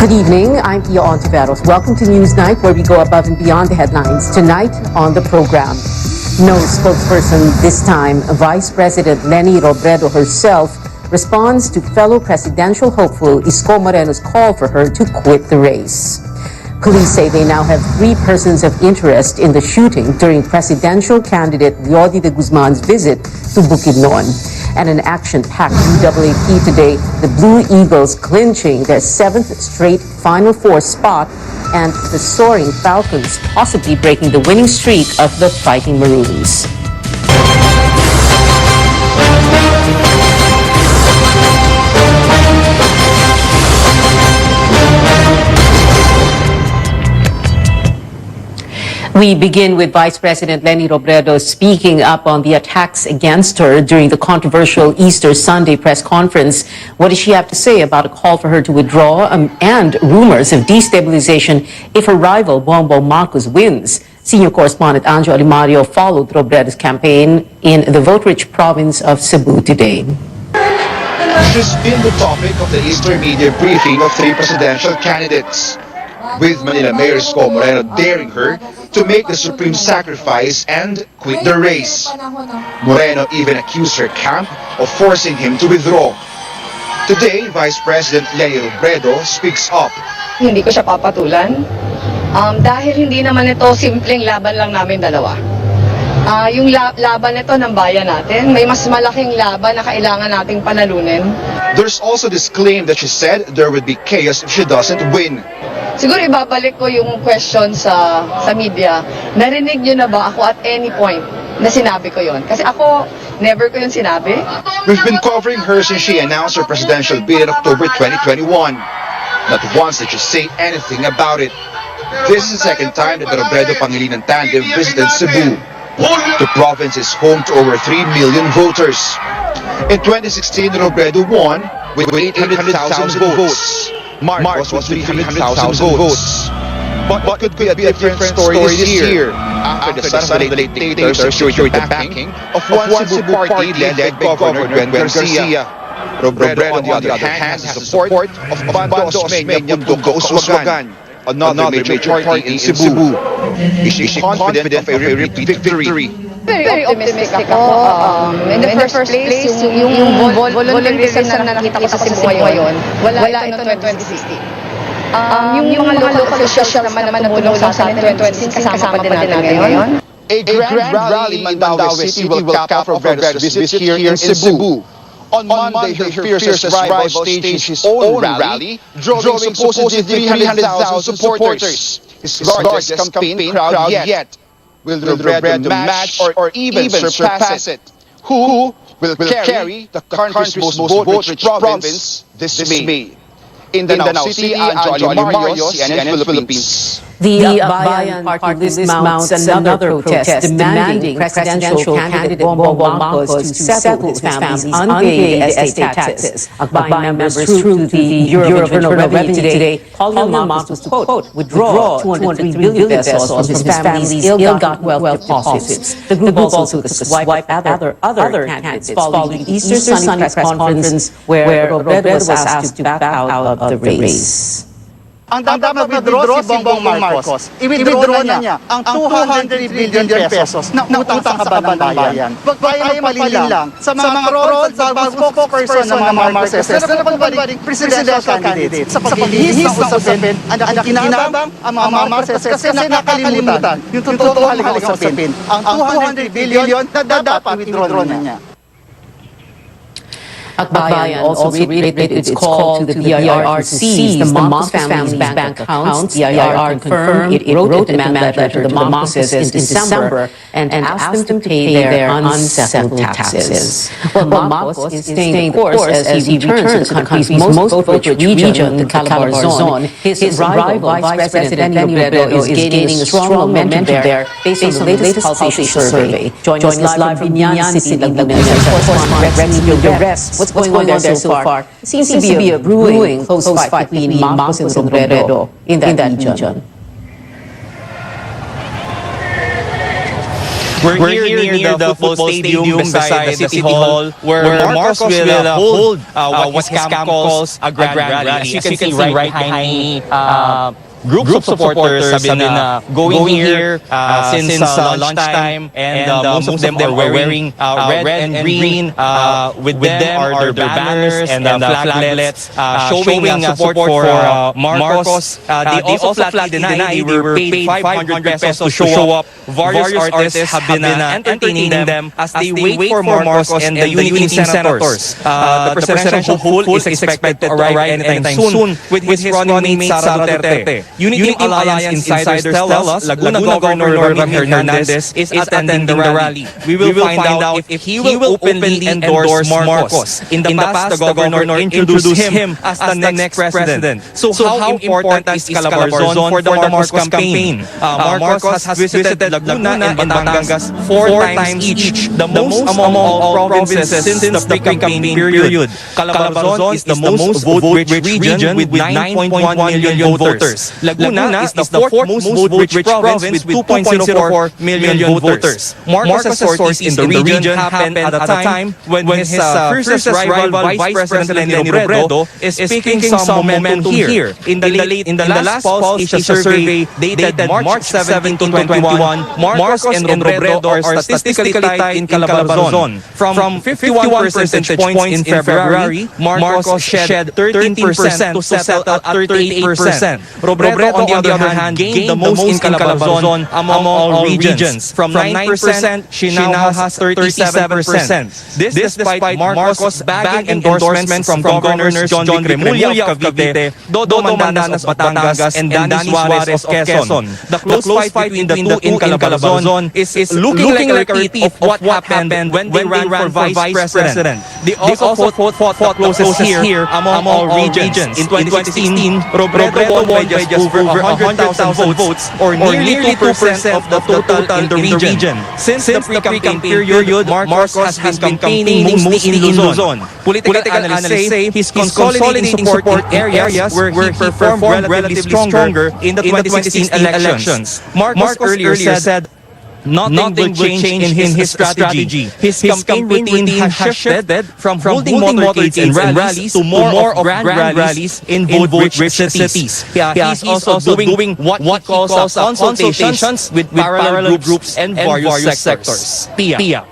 Good evening, I'm Pia Ontiveros. Welcome to Newsnight, where we go above and beyond the headlines. Tonight on the program, no spokesperson this time. Vice President Leni Robredo herself responds to fellow presidential hopeful Isko Moreno's call for her to quit the race. Police say they now have 3 persons of interest in the shooting during presidential candidate Leody de Guzman's visit to Bukidnon. And an action-packed UAAP today, the Blue Eagles clinching their 7th straight Final Four spot, and the soaring Falcons possibly breaking the winning streak of the Fighting Maroons. We begin with Vice President Leni Robredo speaking up on the attacks against her during the controversial Easter Sunday press conference. What does she have to say about a call for her to withdraw and rumors of destabilization if her rival Bongbong Marcos wins? Senior correspondent Anjo Alimario followed Robredo's campaign in the vote-rich province of Cebu today. She's been the topic of the Easter media briefing of 3 presidential candidates, with Manila Mayor Isko Moreno daring her to make the supreme sacrifice and quit the race. Moreno even accused her camp of forcing him to withdraw. Today, Vice President Leni Robredo speaks up. Hindi ko siya papatulan dahil hindi naman ito simpleng laban lang namin dalawa. Yung laban nito ng bayan natin, may mas malaking laban na kailangan nating panalunin. There's also this claim that she said there would be chaos if she doesn't win. Siguro ibabalik ko yung question sa media. Narinig niyo na ba ako at any point na sinabi ko yon? Kasi ako, never ko yun sinabi. We've been covering her since she announced her presidential bid in October 2021. Not once did she say anything about it. This is the second time that the Robredo-Pangilinan tandem visited Cebu. The province is home to over 3 million voters. In 2016, Robredo won with 800,000 votes. Marcos was with 300,000 votes. But could be a different story this year, after the son of the late dictator secured the backing of one Cebu party led by Governor Gwen Garcia. Robredo, on the other hand, has the support of Bando Osmeña Mundo Uswagan, another major party in Cebu. Is she confident of a repeat victory? Very optimistic ako. In the first place, yung volunteerism na nakita ko sa Cebu ngayon, wala ito noong 2016. Yung mga local officials naman na tumulong sa atin noong 2016, kasama pa din natin ngayon. A grand rally in Mandaue City will cap off Robredo's visit here in Cebu. On Monday, her fiercest rival staged his own rally, drawing supposedly 300,000 supporters. His largest campaign crowd yet. Will Robredo match or even surpass it? Who will carry the country's most vote-rich province this May? In Danao City, Anjo Alimario, CNN Philippines. The Bayan Party list mounts another protest demanding presidential candidate Bongbong Marcos to settle his family's unpaid estate taxes. Bayan members through the Bureau of Internal Revenue today calling on Marcos to, quote, withdraw 203 billion pesos from his family's ill-gotten wealth deposits. The group also took a swipe at other candidates following the Easter Sunday press conference where Robredo was asked to back out of the race. Ang dapat mag-withdraw si Bongbong Marcos, i-withdraw na niya ang 200 billion pesos na utang sa kaban ng bayan. Huwag tayo magpalin lang sa mga crowds at spokesperson ng mga Marcoses na napagbalik presidential candidate sa paglihis ng usapin ang nakikinabang ang mga Marcoses kasi nakakalimutan yung totoong halagang usapin. Ang 200 billion na dapat i-withdraw na niya. Akbayan also reiterated its call to the BIR to seize the Marcos family's bank accounts. BIR confirmed it wrote a demand letter to the Marcoses in December and asked them to pay their unsettled taxes. Well, Marcos is staying the course as he returns to the country's most vote-rich region, the Calabar zone. His rival, Vice President Leni Robredo, is gaining a strong momentum there based on the latest pulsation survey. Joining us live from Binyan City, Laguna, correspondent Remigio Perez. What's going on there so far? Seems to be a brewing close fight between Marcos and Robredo in that region. We're here near the football stadium beside the City Hall where Marcos will hold what his camp calls a grand rally. As you can see right behind me, groups of supporters have been going here since lunchtime, and most of them are wearing red and green. With them are their banners and flaglets showing support for Marcos. They also flatly deny they were paid 500 pesos to show up. Various artists have been entertaining them as they wait for Marcos and the Unity Senators. The presidential hopeful is expected to arrive anytime soon with his running mate Sara Duterte. Unity Alliance insiders tell us Laguna Governor Norman Hernandez is attending the rally. We will find out if he will openly endorse Marcos. In the past, the governor introduced him as the next president. So how important is Calabarzon for the Marcos campaign? Marcos has visited Laguna and Batangas 4 times each, the most among all provinces since the pre-campaign period. Calabarzon is the most vote-rich region with 9.1 million voters. Laguna is the fourth most vote-rich province with 2.04 million voters. Marcos' sorties in the region happened at a time when his fiercest rival, Vice President Leni Robredo, is picking some momentum here. In the last Pulse Asia survey dated March 17 to 21, Marcos and Robredo are statistically tied in Calabarzon. From 51 percentage points in February, Marcos shed 13% to settle at 38%. Robredo, on the other hand, gained the most in Calabarzon among all regions. From 9%, she now has 37%. This despite Marcos bagging endorsements from Governors John Remulla of Cavite, Dodo Mandanas of Batangas, and Danny Suarez of Quezon. The close fight between the two in Calabarzon is looking like a repeat of what happened when they ran for vice president. They also fought the closest here among all regions. In 2016, Robredo won by just over 100,000 votes, or nearly 2% of the total in the region. Since the pre-campaign period, Marcos has been campaigning mostly in Luzon. Political analysts say he's consolidating support in areas where he performed relatively stronger in the 2016 elections. Marcos earlier said nothing will change in his strategy. His campaign routine has shifted from holding motorcades and rallies to more of grand rallies in vote-rich cities. He's also doing what he calls consultations with parallel groups and various sectors. Pia.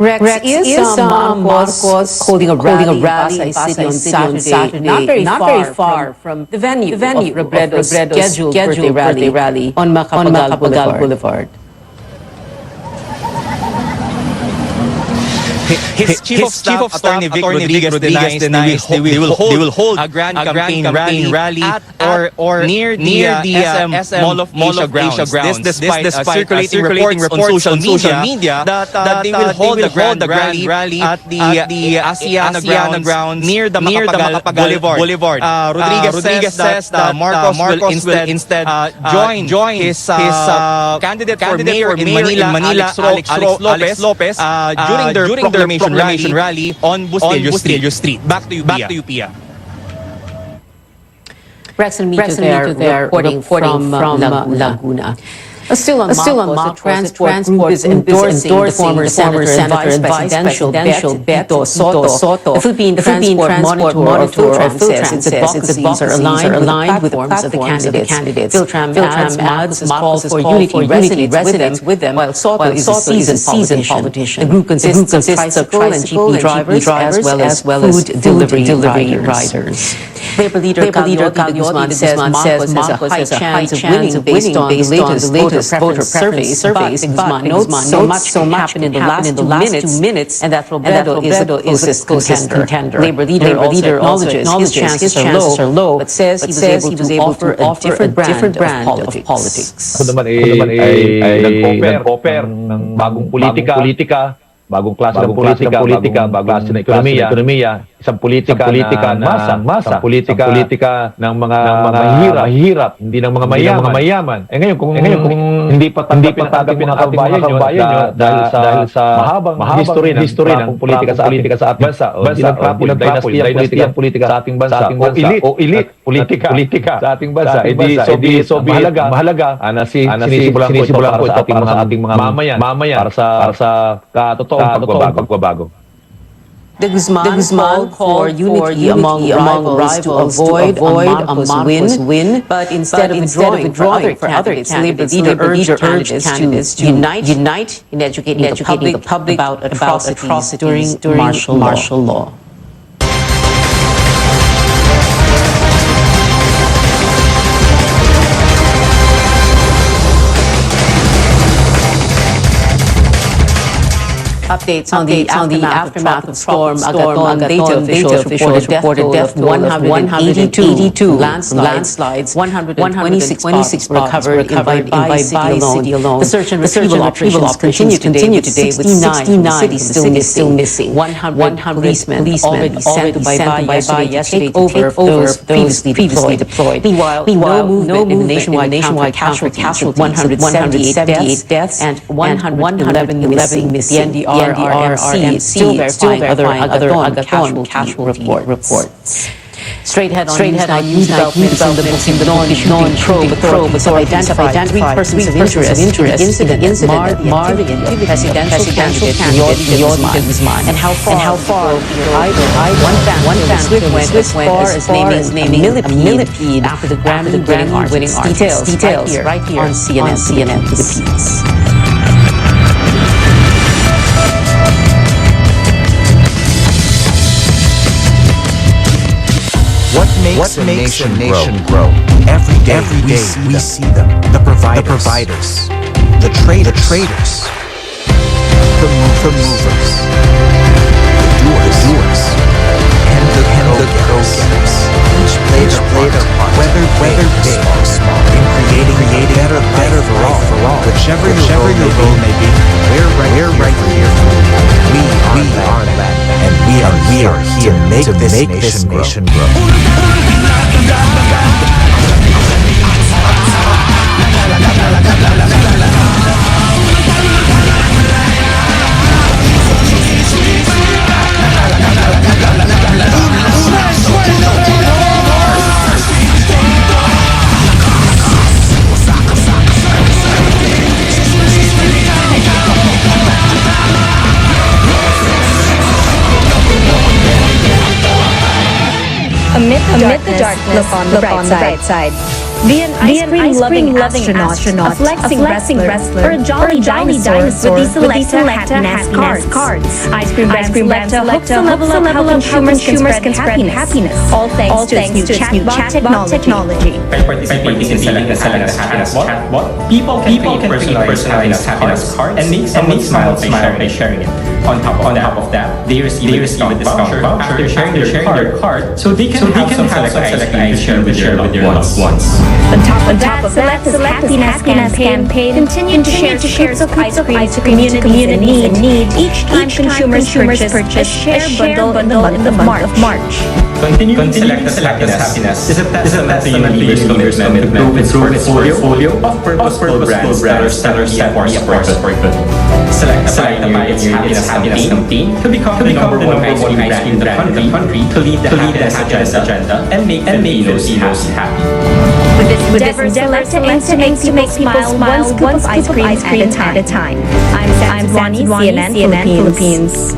Rex, is Marcos holding a rally in Pasay City on Saturday, not very far from the venue of Robredo's scheduled birthday rally on Macapagal Boulevard. His chief of staff, Attorney Vic Rodriguez, denies they will hold a grand campaign rally at or near the SM Mall of Asia grounds. This despite circulating reports on social media that they will hold the grand rally at the Asiana grounds near the Macapagal Boulevard. Rodriguez says that Marcos will instead join his candidate for mayor in Manila, Alex Lopez, during their proclamation rally on Bustillo Street. Back to you, Pia. Rex and Mito there reporting from Laguna. Still on Marcos, the transport group is endorsing the former senator and vice presidential Beto Soto. The Philippine Transport Monitor or Philtran says its advocacies are aligned with the platforms of the candidates. Philtran adds Marcos has called for unity residents with them, while Soto is a seasoned politician. The group consists of tricycle and GP drivers as well as food delivery riders. Labor leader Caliotti Guzman says Marcos has a high chance of winning based on the latest voter surveys, but notes so much happened in the last 2 minutes, and that Robredo is a closest contender. Labor leader also acknowledges his chances are low, but says he was able to offer a different brand of politics. Ako naman ay nag-offer ng bagong politika, bagong klase ng politika, bagong klase ng ekonomiya, isang politika ng masa, politika ng mga mahihirap, hindi ng mga mayaman. Ngayon kung hindi pa tanggapin ng kabayan nyo dahil sa mahabang history ng politika sa ating bansa, o dynastiyang politika sa ating bansa, o elite politika sa ating bansa, mahalaga na sinisimulan ko ito para sa ating mga mamayan, para sa katotoong pagbabago. The Guzman called for unity among rivals to avoid a Marcos win, but instead of withdrawing for other candidates, Labor leader urged candidates to unite in educating the public about atrocities during martial law. Updates on the aftermath of Storm Agaton. Data officials reported death toll of 182. Landslides. 126 recovered in Vice City alone. The search and retrieval operations continue today with 69 still missing. 100 policemen already sent to Baybay yesterday to take over those previously deployed. Meanwhile, no movement in the nationwide casualties, 178 deaths and 111 missing. The NDRRMC still verifying other Agaton reports. Straight ahead on news developments in the Bukidnon probe of identified three persons of interest incident marred the presidential candidate Yoli Guzman, and how far one fan went as far as naming a millipede after the Grammy-winning artist. Details right here on CNN Philippines. What makes a nation grow? Every day we see them. The providers, the traders, the movers, the doers, and the go-getters. Each play their part, whether big or small, in creating a better life for all. Whichever your role may be, we're right here for you. We are that, and we are here to make this nation grow. Amid the darkness, look on the bright side. Be an ice cream loving astronaut, a flexing wrestler, or a jolly dinosaur with these select happiness cards. Ice cream brands select a level up how consumers can spread happiness. All thanks to its new chatbot technology. By participating in select happiness chatbot, people can create personalized happiness cards and make someone smile by sharing it. On top of that, they receive a discount voucher after sharing their card, so they can have some select ice cream to share with their loved ones. On top of that, Select Happiness campaign continued to share scoops of ice cream to communities in need each time consumers purchase a share bundle in the month of March. Continuing Select Happiness is a testament to Unilever's commitment to grow its portfolio of purposeful brands that are set for good. Select its happiness campaign to become the number one ice cream brand in the country to lead the happiness agenda and make Filipinos happy. With this endeavor, Select aims to make people smile one scoop of ice cream at a time. I'm Swanee, CNN Philippines.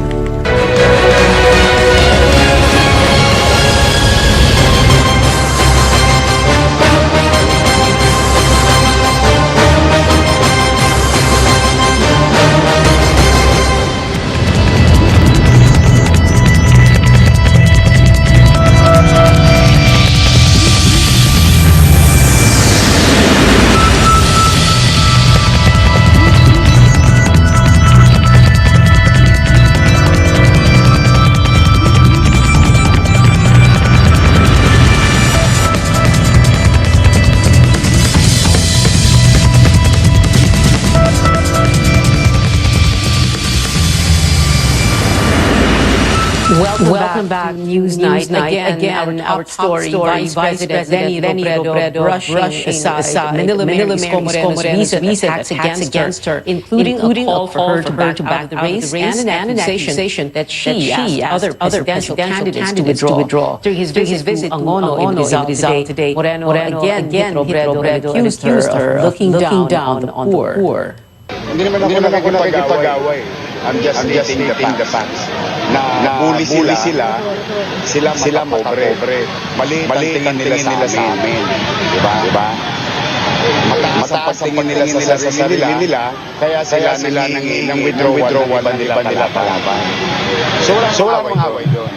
Welcome back to Newsnight. Again, our story, Vice President Leni Robredo brushing aside Manila Mayor Isko Moreno's recent attacks against her, including a call for her to back the race and an accusation that she asked other presidential candidates to withdraw. During his visit to Angono in Rizal today, Moreno again hit Robredo and accused her of looking down on the poor. Hindi naman ako nakikipag-away. I'm just stating the facts. Na bully sila pobre. Mali ang tingin nila sa amin. Diba? Mataas ang tingin nila sa sarili nila, kaya sila nang withdrawal ng nila kalaban. So wala mga away doon.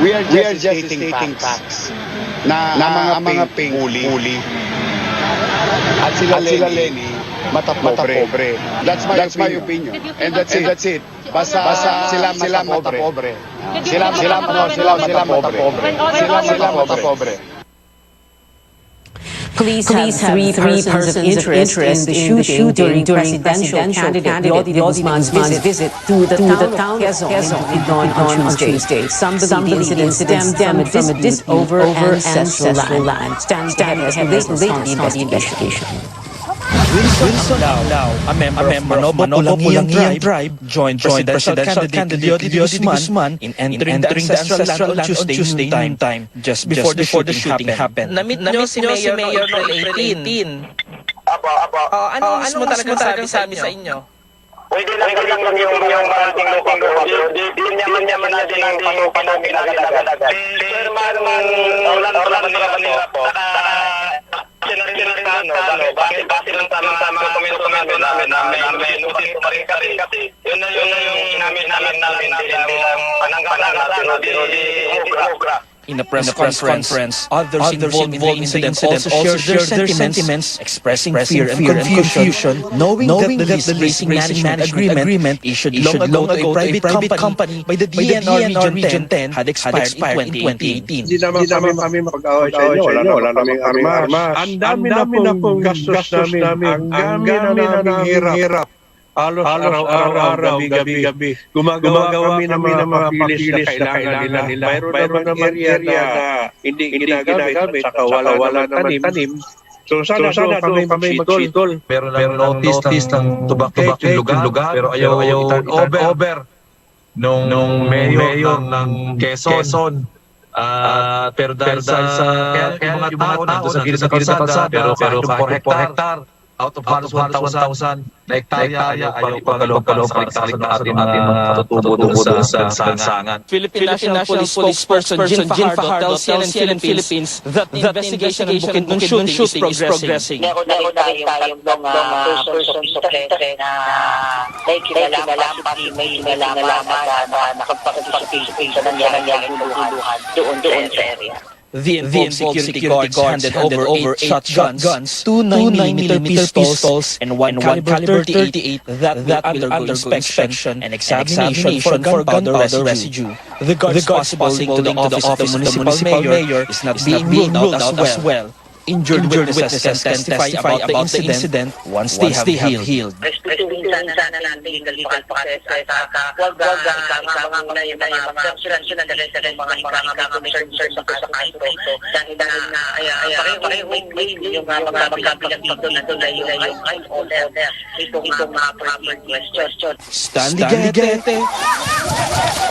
We are just stating facts. Na mga pink bully. At sila Leni, mata pobre. That's my opinion. And that's it. Basta sila mata pobre. Sila mata pobre. Police have three persons of interest in the shooting during presidential candidate Yodi Guzman's visit to the town of Quezon on Tuesday. Some believe the incident stemmed from a dispute over ancestral land. Standing ahead of the latest investigation. Wilson Lao, a member of Manobo tribe, joined presidential candidate Yodi Guzman in entering the ancestral land on Tuesday noontime, just before the shooting happened. Namit nyo si Mayor noong 18. Ano mo talaga sabi sa inyo? Pwede lang yung parating lupa. Di naman natin ang panupin agad-agad. Sir, ulan nila po. Bakit lang tama komento namin na may nutin pa rin kasi yun na yung namin bilang pananggalan natin di umugra. In a press conference, others involved in the incident also shared their sentiments, expressing fear and confusion, knowing that the lease management agreement issued long ago to a private company by the DNR Region 10 had expired in 2018. Hindi naman kami makag-away sa inyo. Wala naming armas. Ang dami na pong gastos namin. Ang dami na naming hirap. Halos araw-araw, gabi-gabi. Gumagawa kami ng mga papilis na kailangan nila. Mayroon naman area na hindi ginagamit, saka wala naman tanim. So sana doon kami magsitol. Meron lang notice ng tubak-tubak yung lugar, pero ayaw over nung mayor ng Quezon. Pero dahil sa mga tao nandun sa gilid ng kalsada, pero per hektar, out of halos 1,000 na hektarya ay pagkalong sa ating mga katutubo doon sa lansangan. Philippine National Police spokesperson Jin Fajardo tells CNN Philippines that the investigation ng Bukidnon shooting is progressing. Meron na rin tayong persons of interest na may kinalaman na nakapag-participate sa nangyayang guluhan doon sa area. The involved security guards handed over 8 shotguns, 2 9mm pistols, and one caliber 38 that will undergo inspection and examination for gunpowder residue. The guards possible linked to the office of the municipal mayor is not being ruled out as well. Injured witnesses can testify about the incident once they have healed. Respetuhin sana natin yung legal process at huwag ikama muna yung mga sunod-sunod na mga concerns sa kaso ito dahil pareho yung mga magkabilang dito na doon ay yung order itong mga proper question. Stanley Gete,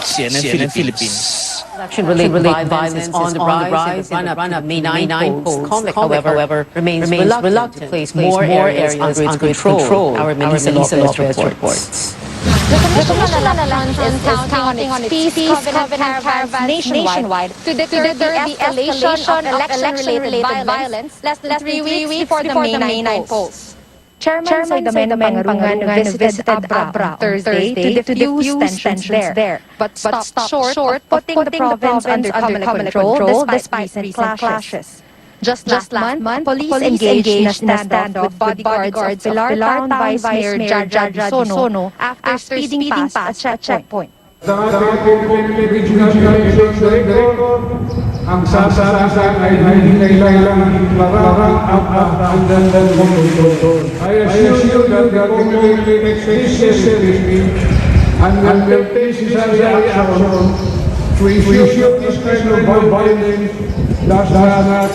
CNN Philippines. Election-related violence on the rise in the run-up May 9 polls. However, remains reluctant to place more areas under its control. Our Melissa Lopez reports. The Commission on Elections is counting on its peace covenant caravans nationwide to deter the escalation of election-related violence less than 3 weeks before the May 9 polls. Chairman Saydameno Pangarungan visited Abra Thursday to diffuse tensions there, but stopped short putting the province under common control despite recent clashes. Just last month, police engaged in a standoff with bodyguards of Pilar Town Vice Mayor Jaja Sono after speeding past a checkpoint. Sa ating regional director, ang sasaran ay hindi kailangang larang ang dandan control. I assure you that the government will take this seriously and will take necessary action to issue this kind of violence does not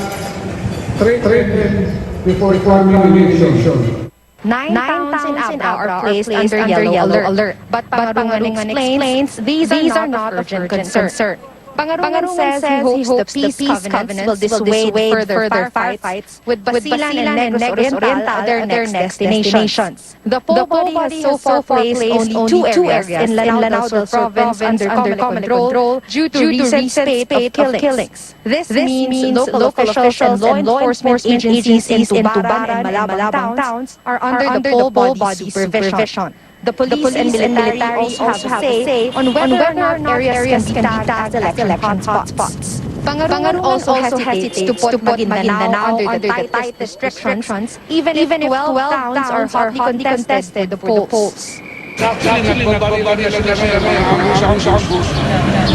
threaten the forthcoming election. 9 towns in Abra are placed under yellow alert. But Pangarungan explains these are not of urgent concern. Pangarungan says he hopes the peace covenants will dissuade further firefights with Basilan and Negros Oriental their next destinations. The poll body has so far placed only two areas in Lanao del Sur province under common control due to recent spate of killings. This means local officials and law enforcement agencies in Tubaran and Malabang towns are under the poll body supervision. The police and military also have a say on whether or not areas can be tagged as election hotspots. Pangarungan also hesitates to put Maguindanao under the tight restrictions, even if 12 towns are hotly contested to the polls. Actually, nagbababa na sila ngayon mga ambus-ambus.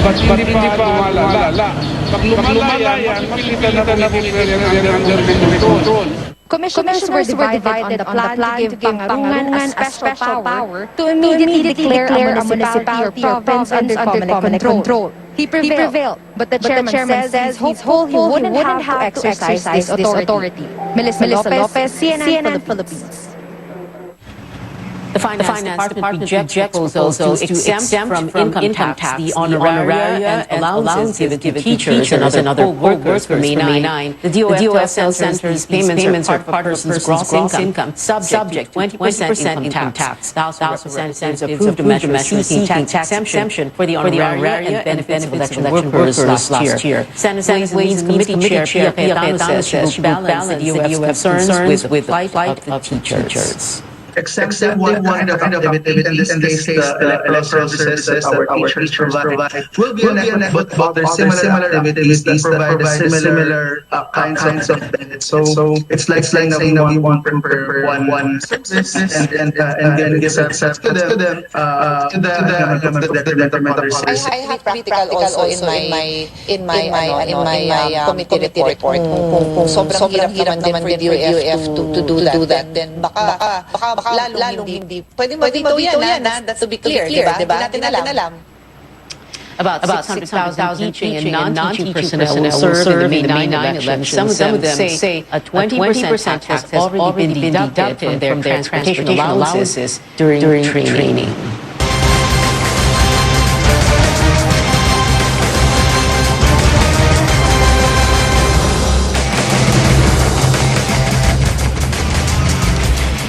Ba't hindi pa lumalala? Pag lumala yan, pilitan na under control. Commissioners were divided on the plan to give Pangarungan a special power to immediately declare a municipality or province under common control. He prevailed, but the chairman says he's hopeful he wouldn't have to exercise this authority. Melissa Lopez, CNN Philippines. The Finance Department rejects proposals to exempt from income tax the honoraria and allowances given to teachers and other workers for May 9. The DOF says these payments are part of a person's gross income, subject 20% income tax. The House of Representatives approved a measure seeking tax exemption for the honoraria and benefits of election workers last year. Senate Ways Committee Chair Pia Cayetano says she will balance the DOF's concerns with the plight of teachers. Except one kind of activity, in this case, the electoral services that our teachers provide, will be an effort, but there are similar activities that provide similar kinds of benefits. So it's like saying that we want to prepare one service and then give access to them to the detriment of others. I have practical also in my committee report. Kung sobrang hirap naman din for DOF to do that, then baka lalong hindi. Pwede mabito yan, to be clear, diba? Hindi natin alam. About 600,000 teaching and non-teaching personnel will serve in the May 9 election. Some of them say a 20% tax has already been deducted from their transportation allowances during training.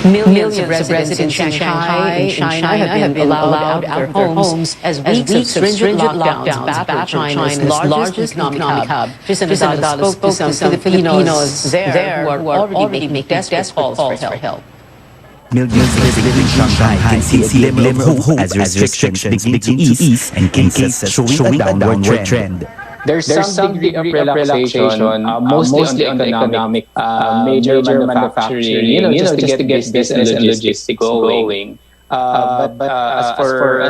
Millions of residents in Shanghai and China have been allowed out of their homes as weeks of stringent lockdowns batter China's largest economic hub. Tristan Nadal spoke to some Filipinos there who are already making desperate calls for help. Millions living in Shanghai can see a glimmer of hope as restrictions begin to ease and cases showing a downward trend. There's some degree of relaxation, mostly on the economic, major manufacturing, just to get business and logistics going. But as for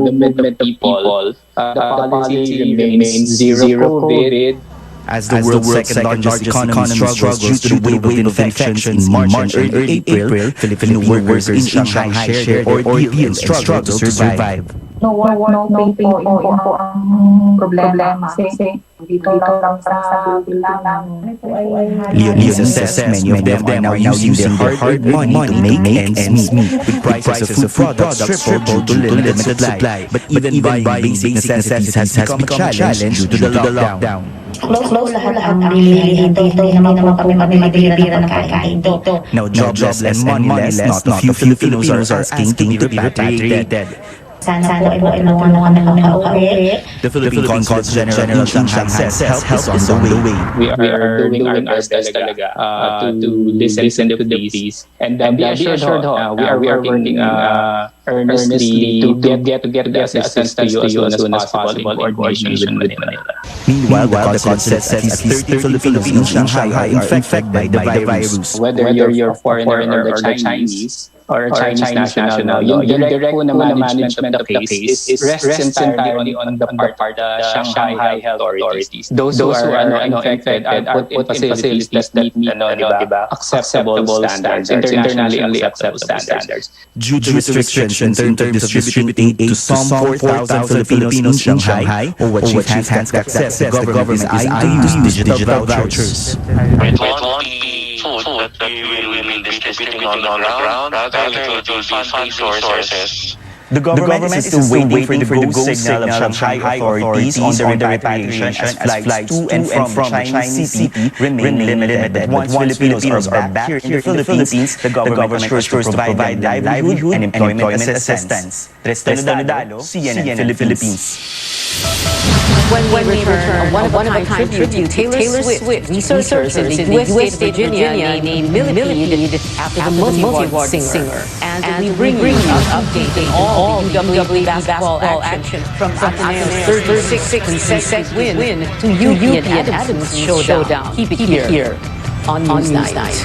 the movement of people, the policy remains zero COVID. As the world's second-largest economy struggles due to the wave of infections in March and early April, Filipino workers in Shanghai share their ordeal and struggle to survive. No pay po ang problema kasi dito lang sa bilang. Leonie says many of them are now using their hard money to make ends meet, with prices of food products tripled to limited supply. But even buying basic necessities has become a challenge due to the lockdown. Close lahat ang bilihin dito. Hindi naman po kami mabibira ng pagkain dito. Now jobless and moneyless, not a few Filipinos are asking to be repatriated. Sana po ay matulungan ng mga uwi. The Philippine Consulate General in Shanghai says help is on the way. We are doing our best talaga to listen to the pleas. And be assured we are working earnestly to get the assistance to you as soon as possible in coordination with Manila. Meanwhile, the consulate says at least 30 Filipinos in Shanghai are infected by the virus. Whether you're foreigner or Chinese, or Chinese national, yung direct po na management of the case is rests entirely on the part of the Shanghai health authorities. Those who are infected are put in facilities that meet acceptable standards, internationally acceptable standards. Due to restrictions in terms of distributing aid to some 4,000 Filipinos in Shanghai, or what Chief Hans says, the government is eyeing to use digital vouchers. It won't be food that we will be distributing on the ground, rather it will be fund resources. The government is still waiting for the go signal of Shanghai authorities on the repatriation as flights to and from Chinese city remain limited. But once Filipinos are back here in the Philippines, the government first to provide livelihood and employment assistance. Tristan Nadalo, CNN Philippines. When we return, a one-of-a-kind tribute to Taylor Swift, researchers in the U.S. state Virginia named Millipede after the multi-award singer. And we bring you an update on all the WWE basketball action from Ateneo's 36th consecutive win to UP and Adams' showdown. Keep it here on Newsnight.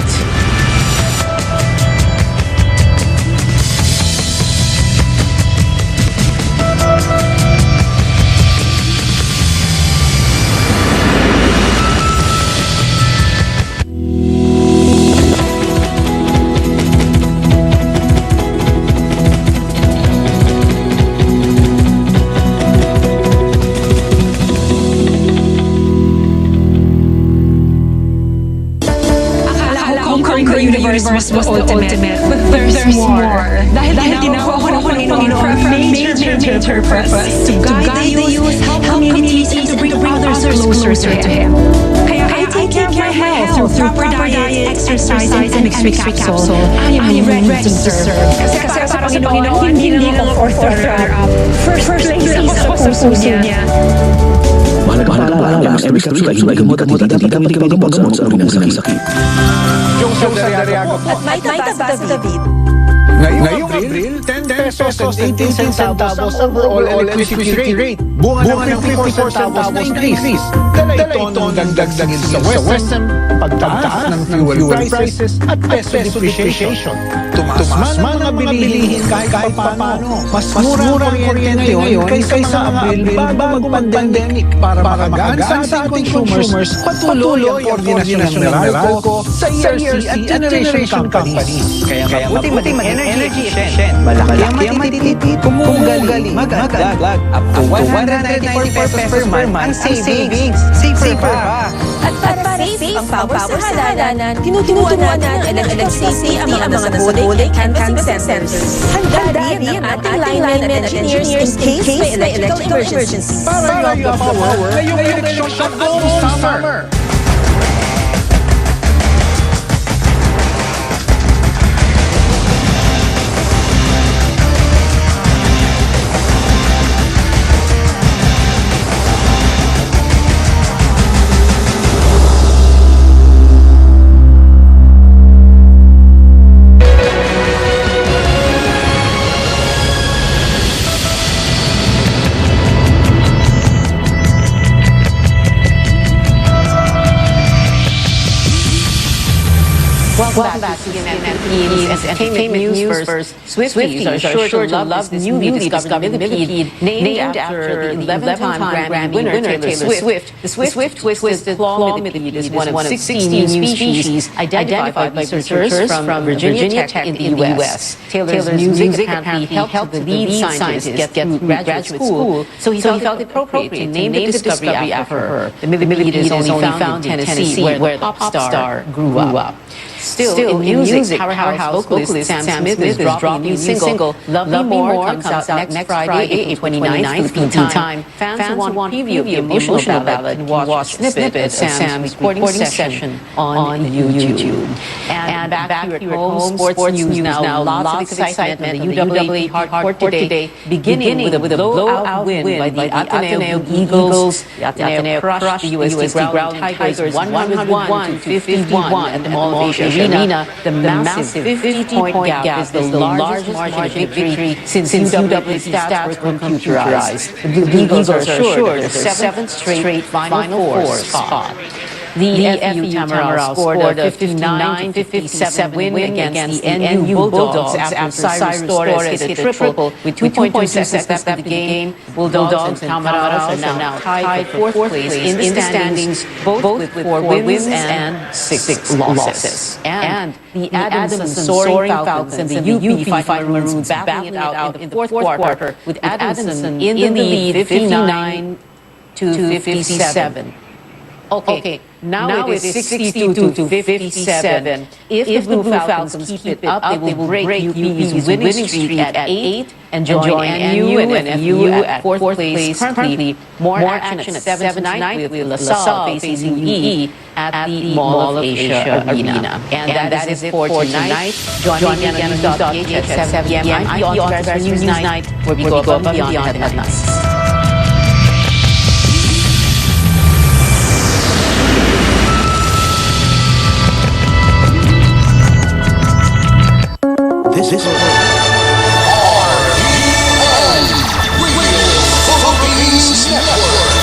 Universe was the ultimate, but there's more. Dahil tinawa ako ng Panginoon for a major purpose, to guide the youth, help communities, and to bring others closer to Him. Kaya I take care of my health through proper diet, exercise, and mixed capsule. I am ready to serve. Kasi para sa Panginoon, hindi lang ako fourth runner-up. First place ako sa puso niya. Mahalaga, every capsule ay gamot at hindi kami kapag sa mga sakit. Yung Dariaga po. At may tabas David. Ngayong Abril, 10 pesos and 18 centavos overall electricity rate. Bunga ng 54 centavos na increase. Dala ito ng dagdag sa Western, pagtaas ng fuel prices at peso depreciation. Tumaas man ang mga bilihin kahit paano. Mas mura ang kuryente ngayon kaysa sa Abril bago mag-pandemic para makagaan sa ating consumers patuloy ang koordinasyon ng Meralco sa ERC at generation companies. Kaya mabuti maging energy efficient. Malaki ang matitipid kung ugali mag-aglag up to 194 pesos per month ang savings. Safer pa. At para safe ang power sa halalan, tinuturuan natin ang electrical safety ang mga nasa-bulay canvassing centers. Handa rin ang ating linemen at engineers in case may electrical emergency. Para yung power ngayong eleksyon at buong summer. Welcome back to Philippines Entertainment News First. Swifties are sure to love this newly discovered millipede named after the 11-time Grammy winner Taylor Swift. The Swift-twisted claw millipede is one of 16 new species identified by researchers from Virginia Tech in the U.S. Taylor's music apparently helped the lead scientist get through graduate school, so he felt it appropriate to name the discovery after her. The millipede is only found in Tennessee, where the pop star grew up. Still, in music, powerhouse vocalist Sam Smith is dropping a new single, Love Me More, comes out next Friday, April 29th, Philippine time. Fans who want a preview of the emotional ballad can watch a snippet of Sam's recording session on YouTube. And back here at home, sports news now, lots of excitement in the UAAP hardcourt today, beginning with a blowout win by the Ateneo Eagles. The Ateneo crushed the UST Ground Tigers 101-51 at the Mall of Asia Arena. The massive 50-point gap is the largest margin of victory since UWP stats were computerized. The Eagles are assured of their seventh straight Final Four spot. The FU Tamaraw scored a 59-57 win against the NU Bulldogs after Cyrus Torres hit a triple with 2.2 seconds left of the game. Bulldogs and Tamaraw are now tied for fourth place in the standings, both with 4 wins and 6 losses. And the Adamson Soaring Falcons and the UP Fighting Maroons battling it out in the fourth quarter, with Adamson in the lead 59-57. Okay, now it is 62-57. If the Blue Falcons keep it up, they will break UP's winning streak at 8 and join NU and FU at fourth place currently. More action at 7 tonight with LaSalle facing UE at the Mall of Asia Arena. And that is it for tonight. Join me again on News.ph at 7 p.m. I'm the Authorized News Night, where we go above and beyond the headlines. This is RPN, Radio Philippines Network,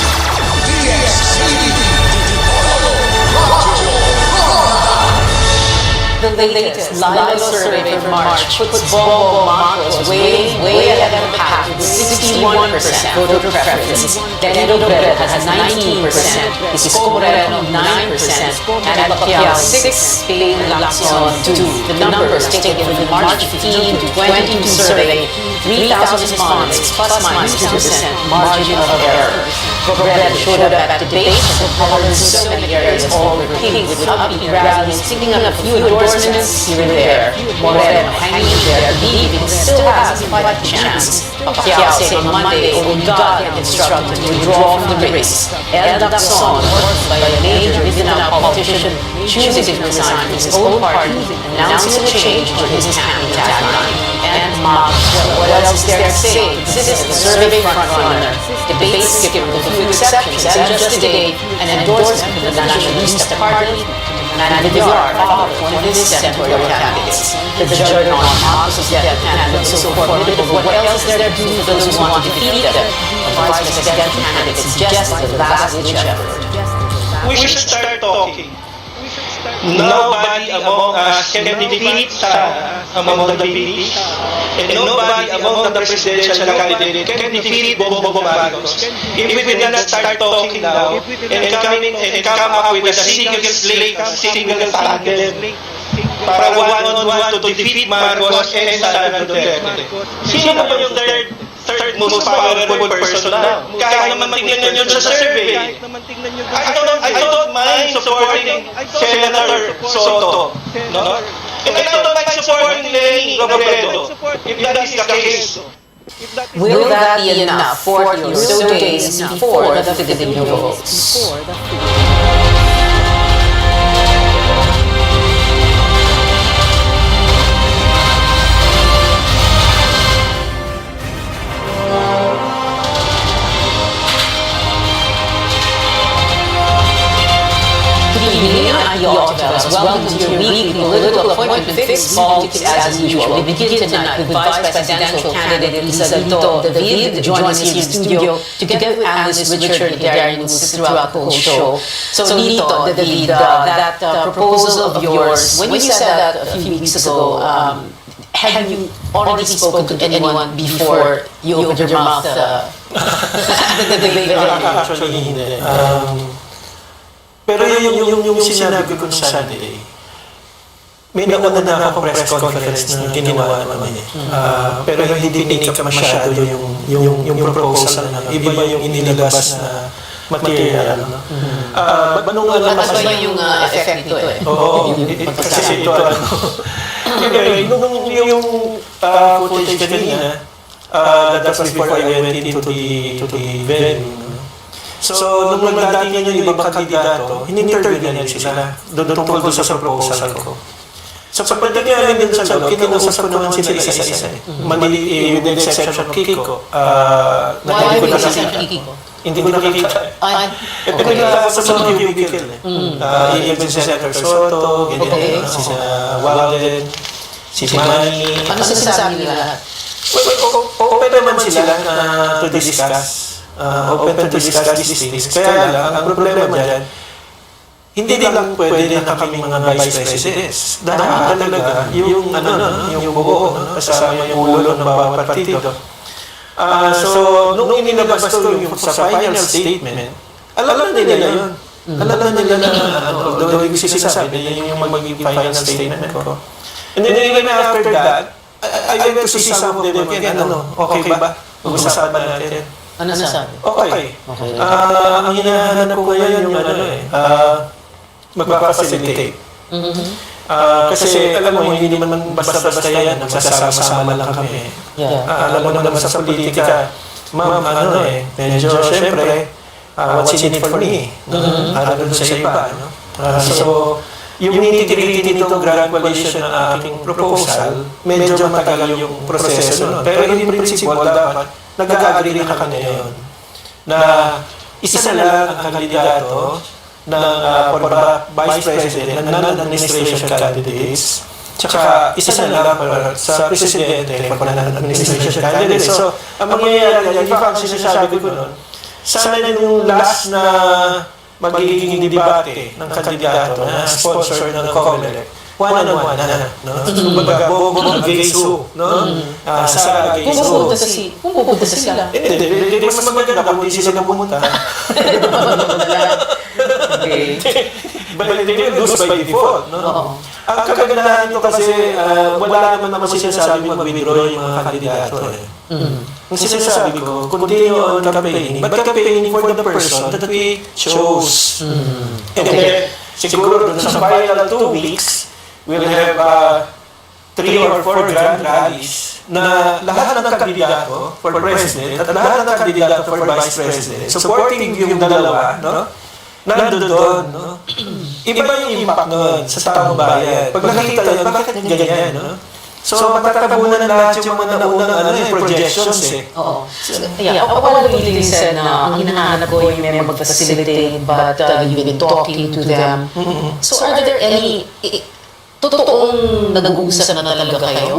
The latest LILO survey for March puts Bongbong Marcos way ahead of the pack with 61% voter preference. Lenny Robredo has 19%, Isko Moreno 9%, and Pacquiao 6%, Ping Lacson 2%. The numbers taken from the March 15 to 22 survey, 3,000 respondents plus minus 2% margin of error. Robredo showed up at debates and colored in so many areas, all were pink with upbeat rallies, sticking up a few endorsements here and there. Moreno hanging there, believing he still has a fight chance. Pacquiao said on Monday only God had instructed to withdraw from the race. El Lacson, worked by a major Mindanao politician, choosing to resign from his own party, announcing a change to his campaign tagline. And what else is there to say? This is the survey frontrunner. Debate skipped with a few exceptions, and just today, an endorsement from the Nationalista Party and the Villar followed one of his senatorial candidates. The judgment on opposite candidates so formidable. What else is there to do for those who want to defeat them? The vice presidential candidate suggests a last-ditch effort. We should start talking. Nobody among us can defeat among the Philippines, and nobody among the presidential candidate can defeat Bongbong Marcos. If we will not start talking now and come up with a single slate, single target, para one-on-one to defeat Marcos and Sara Duterte. Sino ba yung third most powerful person na? Kaya naman tingnan yun sa survey. I don't mind supporting Senator Soto. No? And I don't mind supporting Lenny Robredo, if that is the case. Will that be enough 40 or so days before the Filipino votes? Welcome to your weekly political appointment fix politics as usual. We begin tonight with Vice Presidential candidate Lito David joining us here in the studio together with analyst Richard Hidari, who sits throughout the whole show. So Lito, David, that proposal of yours, when you said that a few weeks ago, have you already spoken to anyone before you opened your mouth at the debate? Actually, hindi. Pero yung sinabi ko Sunday, may nauna na akong press conference na ginawa naman eh. Pero hindi tinik masyado yung proposal na iba yung inilabas na material. Nung mas ba yung effect nito eh? Oo, kasi ito yung footage kanina, that was before I went into the venue. So, nung nagdating yung ibang kandidato, in-interview na sila tungkol sa proposal ko. So, sa pagdating din sa loob, kinausap ko naman sila isa-isa. With the exception of Kiko. Why would you say Kiko? Hindi ko nakikita. Ito nila sa mga cubicle. Even Senator Soto, si Walden, si Manny. Ano sinasabi nila? Open naman sila to discuss. Open to discuss these things. Kaya lang, ang problema dyan, hindi lang pwede na kami mga vice presidents. Dahil talaga, yung buo, kasama yung ulo ng bawat partido. So, nung inilabas ko yung sa final statement, alam nila yun. Alam nila na, although yung sinasabi na yung magiging final statement ko. And then even after that, I went to see some of them again. Okay ba? Pag-usapan natin. Ano nasabi? Okay. Ang hinahanap ko ngayon yung magpapacilitate. Kasi alam mo, hindi naman basta-basta yan, magsasama-sama lang kami. Alam mo naman sa politika, ma'am, medyo syempre, what's in it for me? Doon sa iba. So, yung nitty-gritty nitong Grand Coalition ng aking proposal, medyo matagal yung proseso nun. Pero in principle, dapat, nag-agree na kami ngayon na isa na lang ang kandidato ng Vice President, ng non-administration candidates, tsaka isa na lang para sa Presidente, for non-administration candidates. So, ang mangyayari yan, yung fact sinasabi ko nun, sana yung last na magiging debate ng kandidato na sponsor ng COMELEC, one-on-one no? Kumbaga, Bobo Gaysu, no? Sara Gaysu. Pupunta sila. Hindi, mas maganda kung hindi sila pumunta. Okay. But they will lose by default, no? Ang kagandahan nito kasi, wala naman sinasabi mag-withdraw yung mga kandidato. Ang sinasabi ko, continue on campaigning, but campaigning for the person that we chose. And then, siguro sa final 2 weeks, we'll have 3 or 4 grand rallies na lahat ng kandidato for president at lahat ng kandidato for vice president supporting yung dalawa, no? Nandun doon, no? Iba yung impact nun sa taong bayan. Pag nakita yun, bakit ganyan, no? So, matatabunan na lahat yung mga naunang projections, eh. Oo. One really said na ang hinahanap ko yung may mag-facilitate but you've been talking to them. So, are there any totoong nag-uusap na talaga kayo?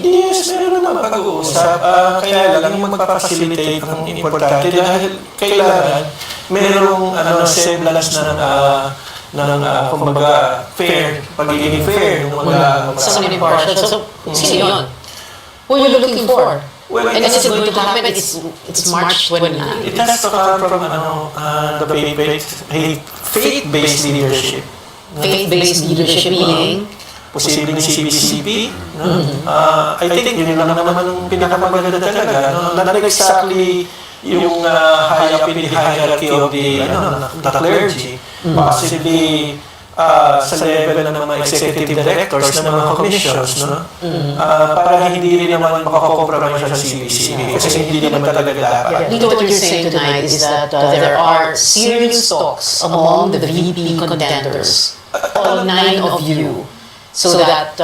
Yes, meron naman pag-uusap. Kaya lang yung magpapacilitate ang importante dahil kailangan merong semblance ng kumbaga fair, pagiging fair ng mga Someone impartial. So, sino yun? Who are you looking for? Well, and is it going to happen? It's March 29. It has to come from the faith-based leadership. Faith-based leadership meaning? Posibleng CBCP. I think yun lang naman ang pinakamaganda talaga. Not exactly yung high up in the hierarchy of the clergy. Possibly sa level ng mga executive directors ng mga commissions, no? Para hindi rin naman makakompromise sa CBCP kasi hindi naman talaga dapat. Dito what you're saying tonight is that there are serious talks among the VP contenders, all 9 of you, so that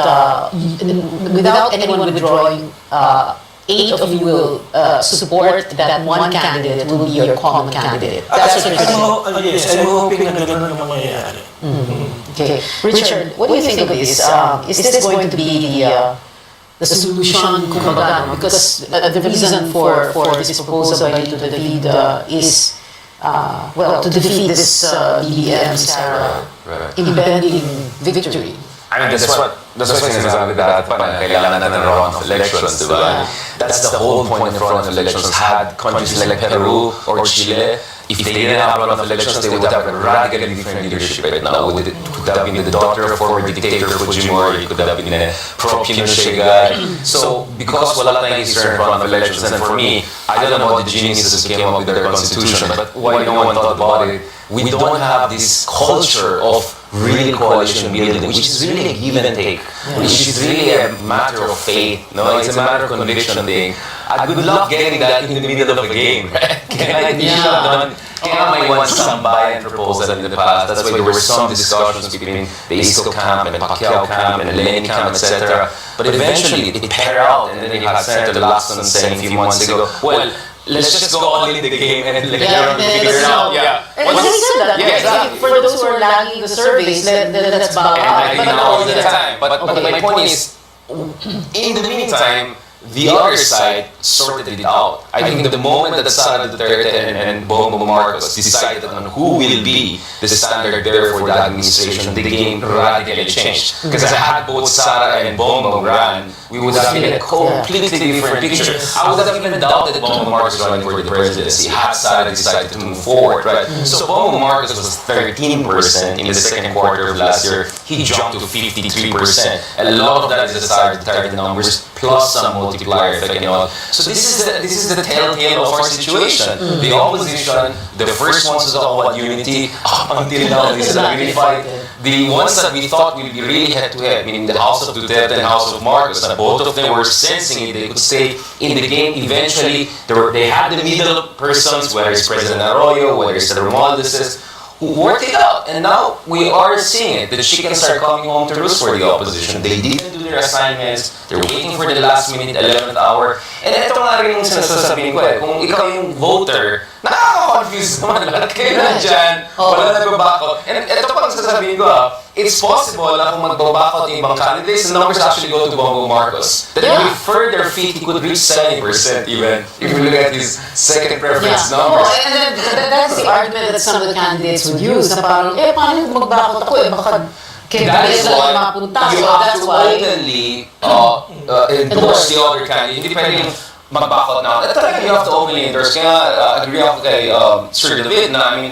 without anyone withdrawing, 8 of you will support that one candidate will be your common candidate. That's what you're saying. Yes, I'm hoping na gano'n ang mangyayari. Okay. Richard, what do you think of this? Is this going to be the solution, kumbaga? Because the reason for this proposal by you to defeat is, to defeat this BBM, Sarah, impending victory. I mean, that's what sinasabi dapat pa na kailangan natin ng round of elections, di ba? That's the whole point of round of elections. Had countries like Peru or Chile, if they didn't have round of elections, they would have a radically different leadership right now. It could have been the daughter of former dictator Fujimori, it could have been a pro-Pinochet guy. So, because wala tayong history round of elections, and for me, I don't know about the geniuses who came up with their constitution, but why no one thought about it? We don't have this culture of real coalition building, which is really a give and take, which is really a matter of faith. No, it's a matter of conviction thing. Good luck getting that in the middle of a game, right? Kaya may won some buy-in proposal in the past. That's why there were some discussions between the ISCO camp and Pacquiao camp and Lenny camp, etc. But eventually it paired out, and then you had Senator Lacson saying a few months ago, well, let's just go all in the game and figure it out. And he said that. Exactly. For those who are lagging the surveys, let's bow out. I think all the time. But my point is, in the meantime, the other side sorted it out. I think the moment that Sara Duterte and Bongbong Marcos decided on who will be the standard bearer for the administration, the game radically changed. Because if I had both Sara and Bongbong run, we would have been a completely different picture. I would have even doubted Bongbong Marcos running for the presidency had Sara decided to move forward, right? So Bongbong Marcos was 13% in the second quarter of last year. He jumped to 53%. A lot of that is the Sara Duterte numbers plus some multiplier effect and all. So this is the telltale of our situation. The opposition, the first ones to talk about unity, up until now this is not unified. The ones that we thought would be really head-to-head, meaning the House of Duterte and House of Marcos, and both of them were sensing it, they could stay in the game. Eventually, they had the middle persons, whether it's President Arroyo, whether it's the Romualdez's, who worked it out. And now we are seeing it. The chickens are coming home to roost for the opposition. They didn't do their assignments. They're waiting for the last minute, 11th hour. And ito nga rin yung sinasasabihin ko kung ikaw yung voter, nakaka-confuse naman lahat kayo na dyan, wala nagbabakot. And ito pang sasabihin ko it's possible na kung magbabakot yung ibang candidates, the numbers actually go to Bongbong Marcos. That if we further feet, he could reach 70% even, if we look at his second preference numbers. And then that's the argument that some of the candidates would use, na parang, paano yung magbakot ako, baka that is why you have to openly endorse the other candidate. Hindi pwedeng magbakot na. Talaga you have to openly endorse. Kaya agree ako kay Sir David na, I mean,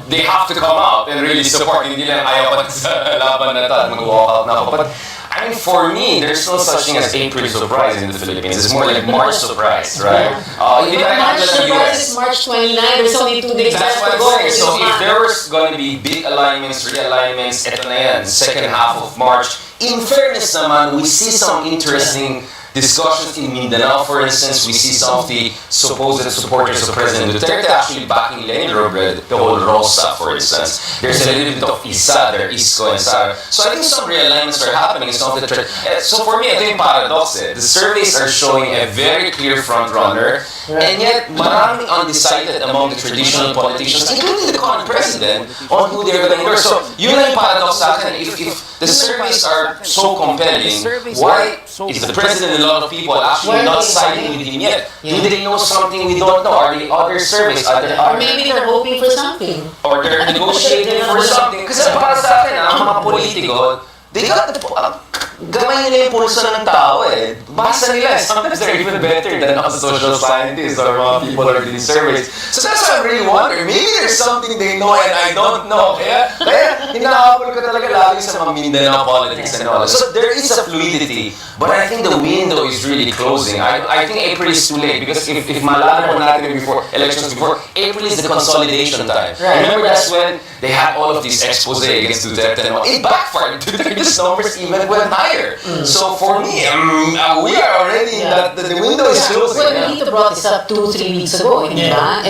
they have to come out and really support. Hindi lang ayaw pa sa laban na ito at mag-walk out na ako. But I mean, for me, there's no such thing as April surprise in the Philippines. It's more like March surprise, right? March surprise is March 29. There's only 2 days left to go. So if there was going to be big alignments, realignments, ito na yan, second half of March. In fairness naman, we see some interesting discussions in Mindanao, for instance. We see some of the supposed supporters of President Duterte actually backing Leni Robredo, the whole Rosa, for instance. There's a little bit of Isa, there Isko and Sara. So I think some realignments are happening. Some of the so for me, I think paradox. The surveys are showing a very clear front runner, and yet maraming undecided among the traditional politicians, including the current president, on who they're going to endorse. So yun ang paradox sa akin. If the surveys are so compelling, why is the president and a lot of people actually not siding with him yet? Do they know something we don't know? Are the other surveys? Or maybe they're hoping for something. Or they're negotiating for something. Kasi para sa akin, ang mga politiko, they got the gamay nila yung pulso ng tao Basa nila. Sometimes they're even better than us social scientists or mga people are doing surveys. So that's why I really wonder, maybe there's something they know and I don't know. Kaya hinahabol ko talaga lagi sa mga Mindanao politics and all. So there is a fluidity, but I think the window is really closing. I think April is too late because if malala mo natin before, elections before, April is the consolidation time. Right. Remember that's when they had all of these expose against Duterte and all. It backfired. Duterte's numbers even went higher. So for me, we are already the window is closing. Well, we need to brought this up 2-3 weeks ago, and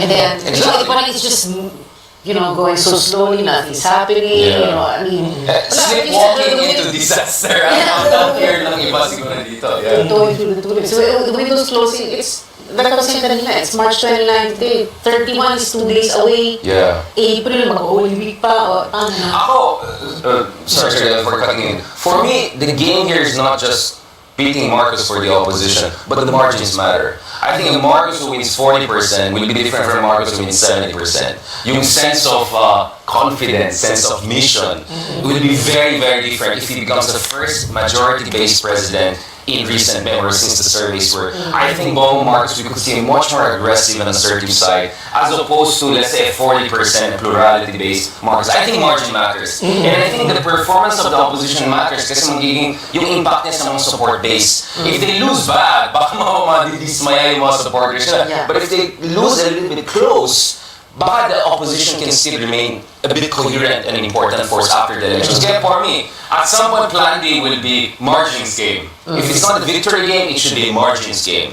then it's just going so slowly, nothing's happening. I mean, sleepwalking into disaster. Ang fear ng iba siguro dito. So the window's closing. It's March 29th day. 31 is 2 days away. April, mag-Holy Week pa. Sorry for cutting in. For me, the game here is not just beating Marcos for the opposition, but the margins matter. I think a Marcos who wins 40% will be different from Marcos who wins 70%. Yung sense of confidence, sense of mission will be very, very different if he becomes the first majority-based president in recent memory since the surveys were. I think Bongbong Marcos, we could see a much more aggressive and assertive side as opposed to, let's say, a 40% plurality-based Marcos. I think margin matters. And I think the performance of the opposition matters kasi magiging yung impact niya sa mga support base. If they lose bad, baka madidismaya yung mga supporters nila. But if they lose a little bit close, baka the opposition can still remain a bit coherent and important force after the elections. Kaya for me, at some point, Plan B will be margins game. If it's not a victory game, it should be a margins game.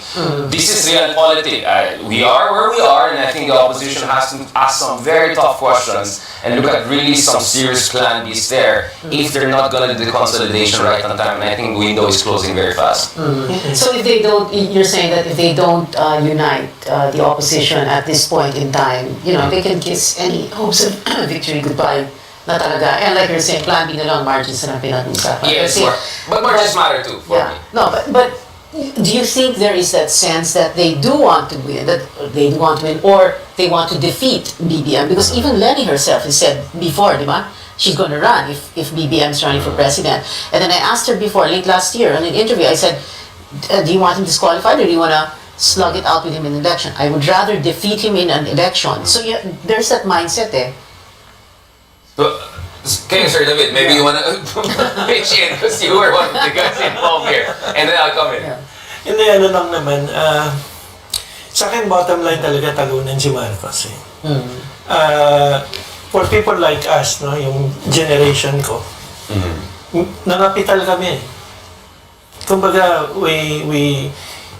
This is real politics. We are where we are, and I think the opposition has to ask some very tough questions and look at really some serious Plan Bs there if they're not going to do the consolidation right on time. And I think the window is closing very fast. So if they don't, you're saying that if they don't unite the opposition at this point in time, they can kiss any hopes of victory goodbye na talaga. And like you're saying, Plan B na lang, margins na lang pinag-usapan. Yes, but margins matter too for me. No, but Do you think there is that sense that they do want to win, or they want to defeat BBM? Because even Lenny herself has said before, di ba? She's going to run if BBM is running for president. And then I asked her before, late last year, in an interview, I said, do you want him disqualified or do you want to slug it out with him in an election? I would rather defeat him in an election. So yeah, there's that mindset eh. So, okay, Sir David, maybe you want to pitch in because you were one of the guys involved here. And then I'll come in. Hindi, ano lang naman, sa akin bottom line talaga talunan si Marcos eh. For people like us, no, yung generation ko, nangapital kami. Kumbaga, we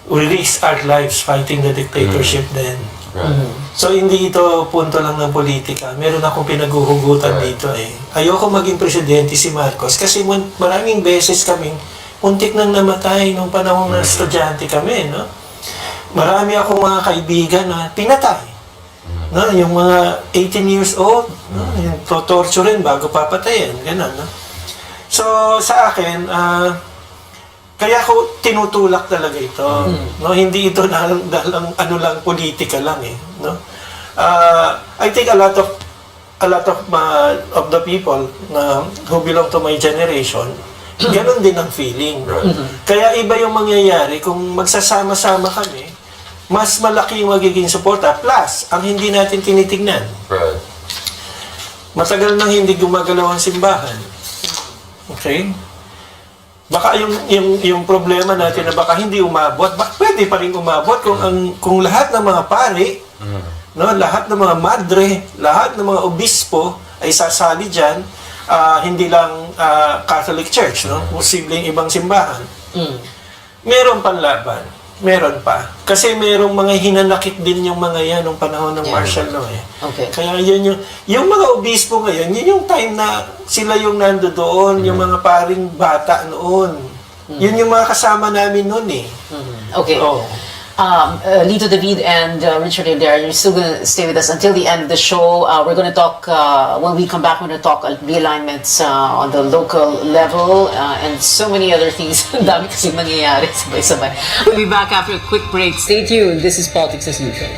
risk our lives fighting the dictatorship then. So, hindi ito punto lang ng politika. Meron akong pinaguhugutan dito eh. Ayoko maging presidente si Marcos kasi maraming beses kaming muntik nang namatay nung panahon na estudyante kami, no? Marami akong mga kaibigan na pinatay. No, yung mga 18 years old, no, yung torturein bago papatayin, ganun, no? So, sa akin, kaya ako tinutulak talaga ito, no? Hindi ito dalang ano lang, politika lang eh, no? I think a lot of the people na who belong to my generation, ganun din ang feeling. Kaya iba yung mangyayari kung magsasama-sama kami, mas malaki yung magiging suporta. Plus, ang hindi natin tinitignan. Matagal nang hindi gumagalaw ang simbahan. Okay? Baka yung problema natin na baka hindi umabot, pwede pa rin umabot kung lahat ng mga pari, no, lahat ng mga madre, lahat ng mga obispo ay sasali dyan, hindi lang Catholic Church, no? Posibleng ibang simbahan. Meron panlaban. Meron pa. Kasi merong mga hinanakit din yung mga yan nung panahon ng martial law eh. Okay. Kaya yun yung mga obispo ngayon, yun yung time na sila yung nando doon, yung mga paring bata noon. Yun yung mga kasama namin noon eh. Okay. Lito David and Richard Adair, you're still going to stay with us until the end of the show. We're going to talk, when we come back, we're going to talk realignments on the local level and so many other things. Ang dami kasi mangyayari sabay-sabay. We'll be back after a quick break. Stay tuned. This is Politics as Usual.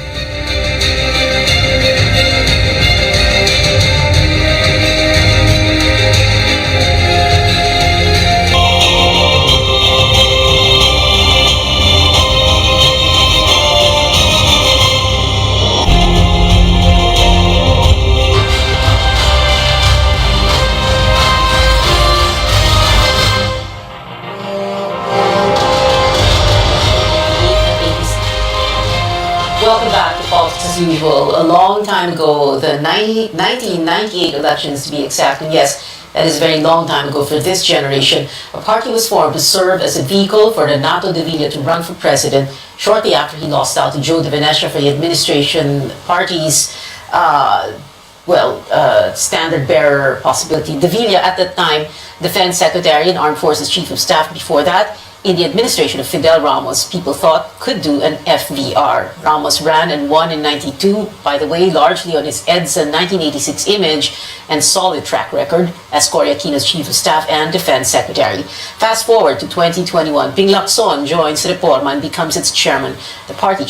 Welcome back to Politics as Usual. A long time ago, the 1998 elections to be exact, and yes, that is a very long time ago for this generation, a party was formed to serve as a vehicle for Renato de Villa to run for president shortly after he lost out to Joe de Venecia for the administration party's standard bearer possibility. De Villa, at that time, Defense Secretary and Armed Forces Chief of Staff before that, in the administration of Fidel Ramos, people thought could do an FVR. Ramos ran and won in 92, by the way, largely on his EDSA 1986 image and solid track record as Cory Aquino's Chief of Staff and Defense Secretary. Fast forward to 2021, Ping Lacson joins Reforma and becomes its chairman. The party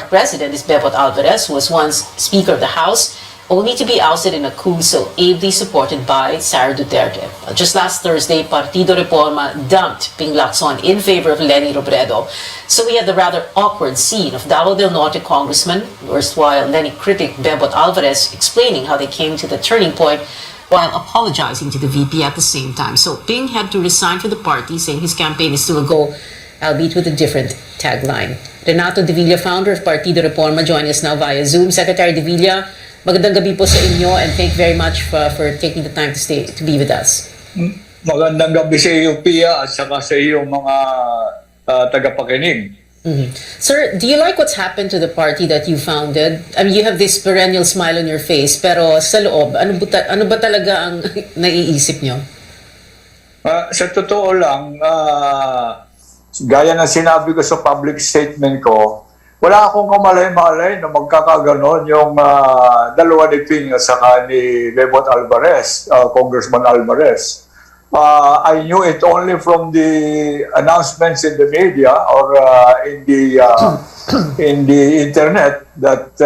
president is Bebot Alvarez, who was once Speaker of the House, only to be ousted in a coup so ably supported by Sara Duterte. Just last Thursday, Partido Reforma dumped Ping Lacson in favor of Leni Robredo. So we had the rather awkward scene of Davao del Norte congressman, erstwhile Leni critic Bebot Alvarez, explaining how they came to the turning point while apologizing to the VP at the same time. So Ping had to resign from the party, saying his campaign is still a go, albeit with a different tagline. Renato de Villa, founder of Partido Reforma, joining us now via Zoom. Secretary de Villa, magandang gabi po sa inyo and thank you very much for taking the time to be with us. Magandang gabi sa iyo, Pia, at saka sa iyo mga tagapakinig. Sir, do you like what's happened to the party that you founded? I mean, you have this perennial smile on your face, pero sa loob, ano ba talaga ang naiisip nyo? Sa totoo lang, gaya ng sinabi ko sa public statement ko, wala akong kamalay-malay na magkakaganon yung dalawa ni Ping at saka ni Bebot Alvarez, Congressman Alvarez. I knew it only from the announcements in the media or in the internet that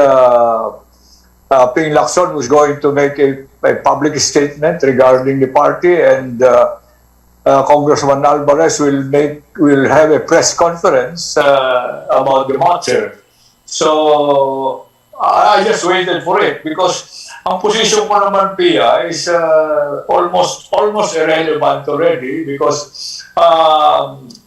Ping Lacson was going to make a public statement regarding the party, and Congressman Alvarez will have a press conference about the matter. So I just waited for it because ang posisyon ko naman, Pia, is almost irrelevant already because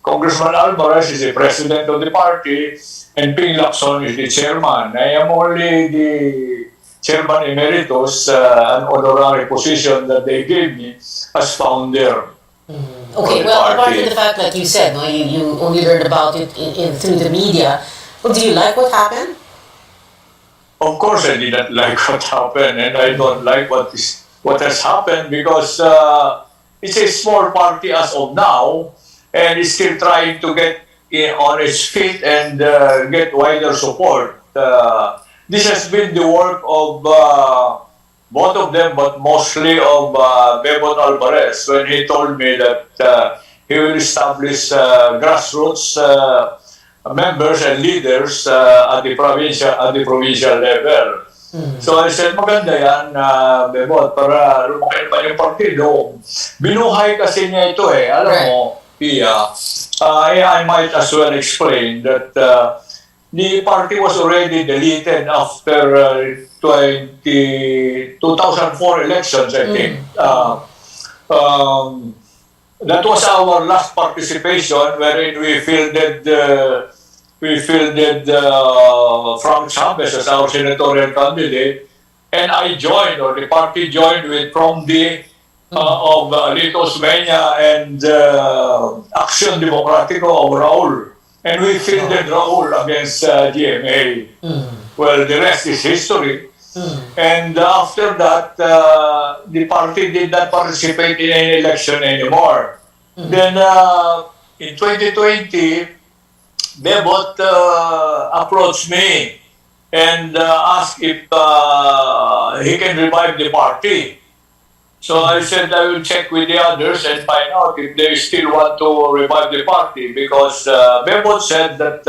Congressman Alvarez is the president of the party and Ping Lacson is the chairman. I am only the chairman emeritus, an honorary position that they gave me as founder. Okay, well, apart from the fact that you said you only learned about it through the media, well, do you like what happened? Of course, I didn't like what happened, and I don't like what has happened because it's a small party as of now, and it's still trying to get on its feet and get wider support. This has been the work of both of them, but mostly of Bebot Alvarez when he told me that he will establish grassroots members and leaders at the provincial level. So I said, maganda yan, Bebot, para lumaki pa yung partido. Binuhay kasi niya ito eh. Alam mo, Pia, I might as well explain that the party was already deleted after 2004 elections, I think. That was our last participation, wherein we fielded Frank Chavez as our senatorial candidate, and I joined, or the party joined with Promdi of Lito Osmeña and Action Democratico of Raul. And we fielded Raul against GMA. Well, the rest is history. And after that, the party did not participate in any election anymore. Then in 2020, Bebot approached me and asked if he can revive the party. So I said I will check with the others and find out if they still want to revive the party, because Bebot said that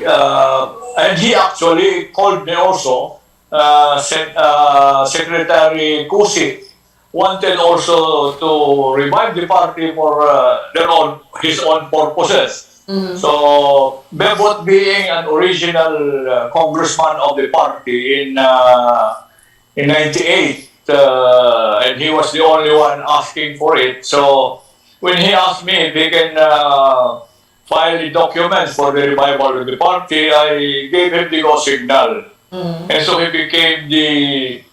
and he actually called me also, Secretary Kusi wanted also to revive the party for his own purposes. So Bebot, being an original congressman of the party in 98, and he was the only one asking for it. So when he asked me if he can file the documents for the revival of the party, I gave him the go signal. And so he became the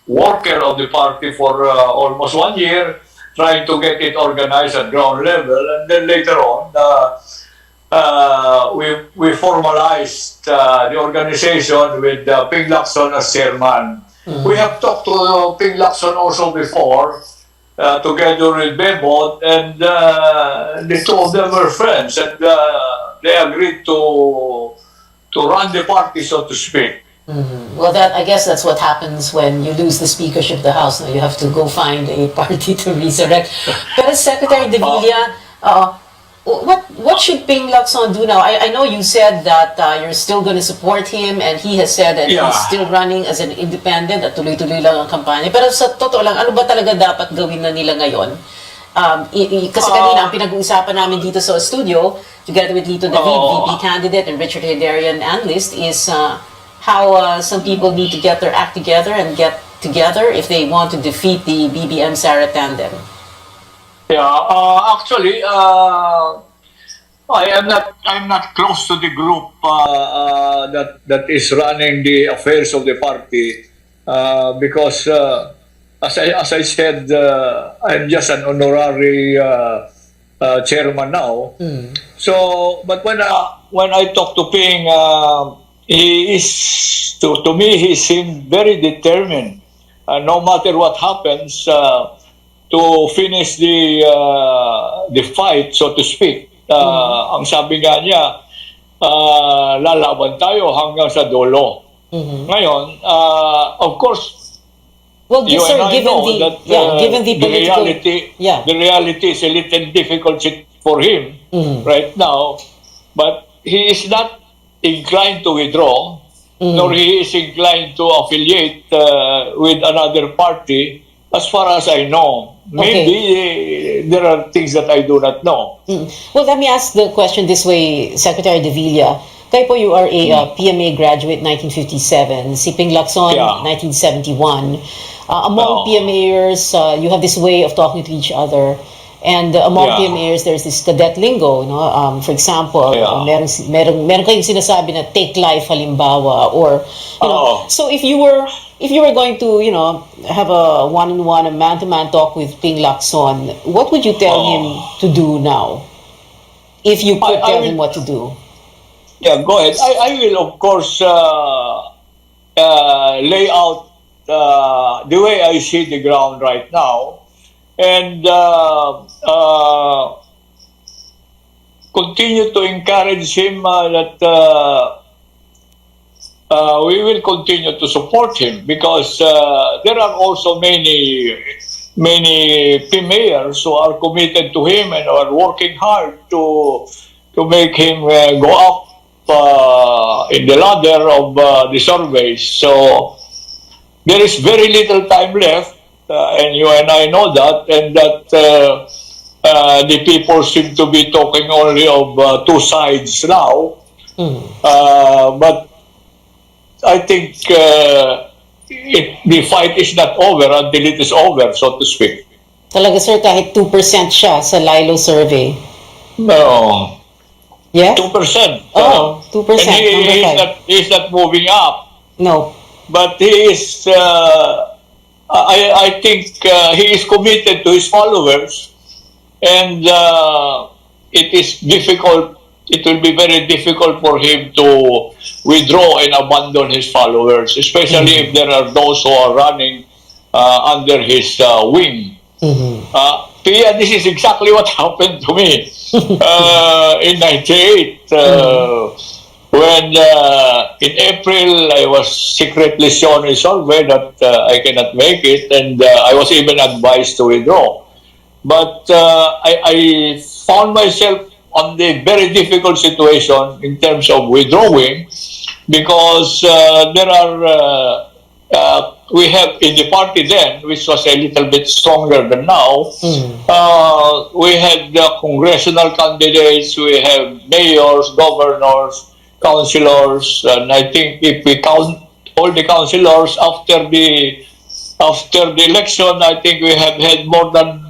worker of the party for almost 1 year, trying to get it organized at ground level. And then later on, we formalized the organization with Ping Lacson as chairman. We have talked to Ping Lacson also before, together with Bebot, and the two of them were friends, and they agreed to run the party, so to speak. Well, I guess that's what happens when you lose the speakership of the House. Now you have to go find a party to resurrect. But Secretary De Villa, what should Ping Lacson do now? I know you said that you're still going to support him, and he has said that he's still running as an independent at tuloy-tuloy lang ang kampanya. Pero sa totoo lang, ano ba talaga dapat gawin na nila ngayon? Kasi kanina ang pinag-uusapan namin dito sa studio, together with Lito David, VP candidate, and Richard Hederian, analyst, is how some people need to get their act together and get together if they want to defeat the BBM-Sara tandem. Yeah, actually, I'm not close to the group that is running the affairs of the party because, as I said, I'm just an honorary chairman now. So, but when I talk to Ping, he is to me he seemed very determined, no matter what happens, to finish the fight, so to speak. Ang sabi nga niya, lalaban tayo hanggang sa dulo. Ngayon, of course, Well, you sir, and I given know the that given the political the reality is a little difficult for him right now, but he is not inclined to withdraw, nor he is inclined to affiliate with another party, as far as I know. Maybe there are things that I do not know. Well, let me ask the question this way, Secretary De Villa. Kayo po, you are a PMA graduate 1957, si Ping Lacson 1971. Among PMAers, you have this way of talking to each other. And among PMAers, there's this cadet lingo. For example, meron kayong sinasabi na take life halimbawa, or so if you were going to have a one-on-one, a man-to-man talk with Ping Lacson, what would you tell him to do now? If you could tell him what to do. Yeah, go ahead. I will, of course, lay out the way I see the ground right now, and continue to encourage him that we will continue to support him, because there are also many PMAers who are committed to him and are working hard to make him go up in the ladder of the surveys. So there is very little time left, and you and I know that, and that the people seem to be talking only of two sides now. But I think the fight is not over until it is over, so to speak. Talaga, sir, kahit 2% siya sa Lilo survey. No. Yeah? 2%. 2%. And he is not moving up. No. But he is, I think he is committed to his followers, and it is difficult, it will be very difficult for him to withdraw and abandon his followers, especially if there are those who are running under his wing. Pia, this is exactly what happened to me in 98. When in April I was secretly shown a survey that I cannot make it, and I was even advised to withdraw. But I found myself on the very difficult situation in terms of withdrawing, because there are we have in the party then, which was a little bit stronger than now, we had congressional candidates, we have mayors, governors, councilors, and I think if we count all the councilors after the election, I think we have had more than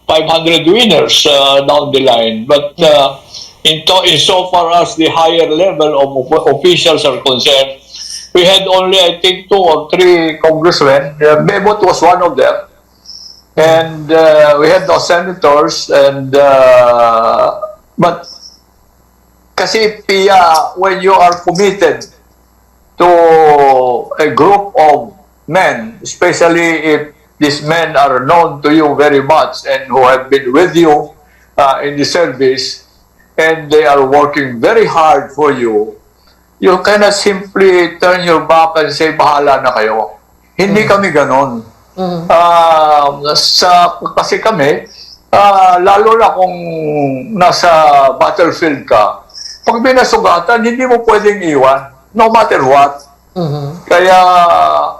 500 winners down the line. But insofar as the higher level of officials are concerned, we had only, I think, 2 or 3 congressmen. Bebot was one of them. And we had those senators. And but kasi, Pia, when you are committed to a group of men, especially if these men are known to you very much and who have been with you in the service, and they are working very hard for you, you cannot simply turn your back and say, bahala na kayo. Hindi kami ganon. Kasi kami, lalo na kung nasa battlefield ka, pag binasugatan, hindi mo pwedeng iwan, no matter what. Kaya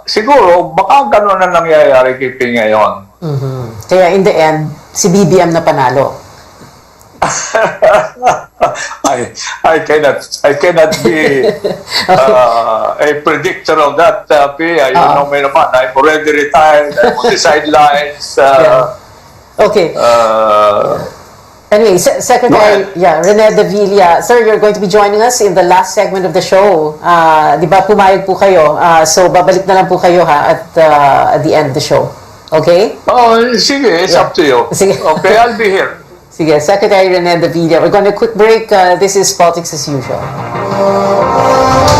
siguro, baka ganon na nangyayari kay Ping ngayon. Kaya in the end, si BBM na panalo. I cannot be a predictor of that, Pia. You know me naman. I'm already retired. I'm on the sidelines. Okay. Anyway, Secretary Rene De Villa, sir, you're going to be joining us in the last segment of the show. Di ba pumayag po kayo? So babalik na lang po kayo at the end of the show. Okay? Oh, sige. It's up to you. Sige. Okay, I'll be here. Sige, Secretary Rene De Villa. We're going to quick break. This is Politics as Usual.